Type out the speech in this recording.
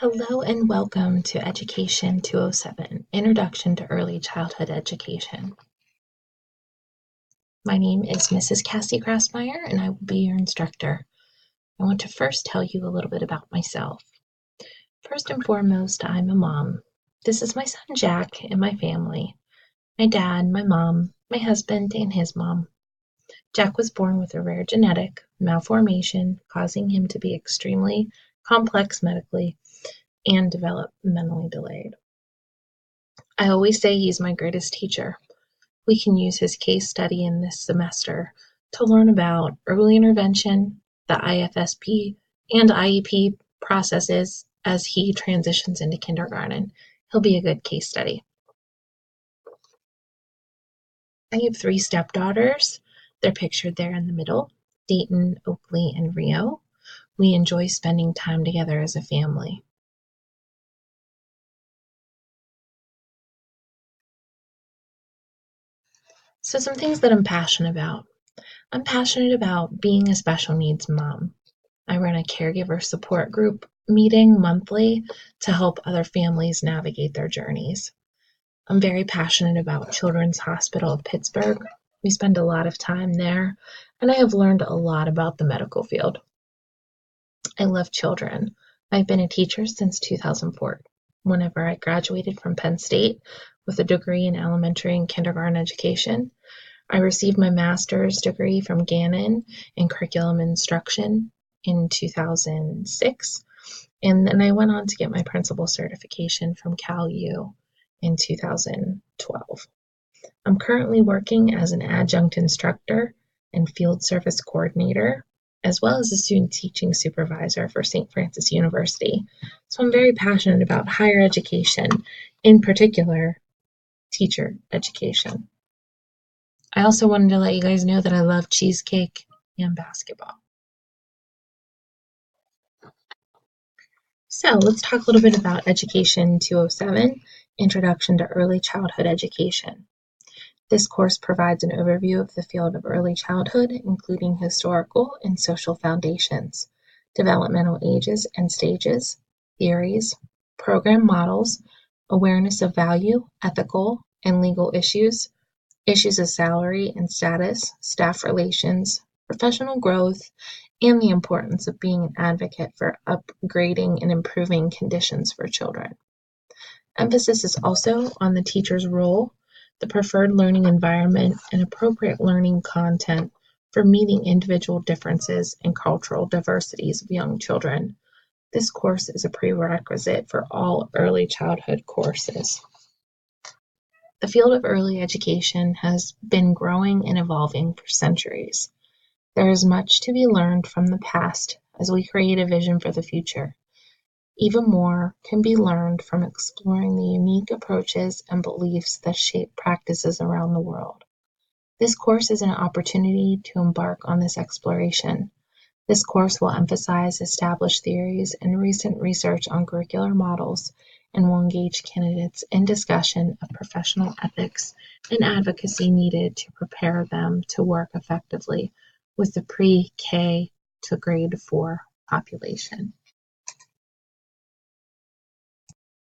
Hello and welcome to Education 207, Introduction to Early Childhood Education. My name is Mrs. Cassie Grassmeyer and I will be your instructor. I want to first tell you a little bit about myself. First and foremost, I'm a mom. This is my son Jack and my family. My dad, my mom, my husband, and his mom. Jack was born with a rare genetic malformation causing him to be extremely complex medically and developmentally delayed. I always say he's my greatest teacher. We can use his case study in this semester to learn about early intervention, the IFSP and IEP processes as he transitions into kindergarten. He'll be a good case study. I have 3 stepdaughters. They're pictured there in the middle, Dayton, Oakley, and Rio. We enjoy spending time together as a family. So some things that I'm passionate about. I'm passionate about being a special needs mom. I run a caregiver support group meeting monthly to help other families navigate their journeys. I'm very passionate about Children's Hospital of Pittsburgh. We spend a lot of time there, and I have learned a lot about the medical field. I love children. I've been a teacher since 2004, whenever I graduated from Penn State with a degree in elementary and kindergarten education. I received my master's degree from Gannon in curriculum instruction in 2006, and then I went on to get my principal certification from Cal U in 2012. I'm currently working as an adjunct instructor and field service coordinator, as well as a student teaching supervisor for St. Francis University. So I'm very passionate about higher education, in particular, teacher education. I also wanted to let you guys know that I love cheesecake and basketball. So let's talk a little bit about Education 207, Introduction to Early Childhood Education. This course provides an overview of the field of early childhood, including historical and social foundations, developmental ages and stages, theories, program models, awareness of value, ethical and legal issues, issues of salary and status, staff relations, professional growth, and the importance of being an advocate for upgrading and improving conditions for children. Emphasis is also on the teacher's role, the preferred learning environment, and appropriate learning content for meeting individual differences and cultural diversities of young children. This course is a prerequisite for all early childhood courses. The field of early education has been growing and evolving for centuries. There is much to be learned from the past as we create a vision for the future. Even more can be learned from exploring the unique approaches and beliefs that shape practices around the world. This course is an opportunity to embark on this exploration. This course will emphasize established theories and recent research on curricular models and will engage candidates in discussion of professional ethics and advocacy needed to prepare them to work effectively with the pre-K to grade 4 population.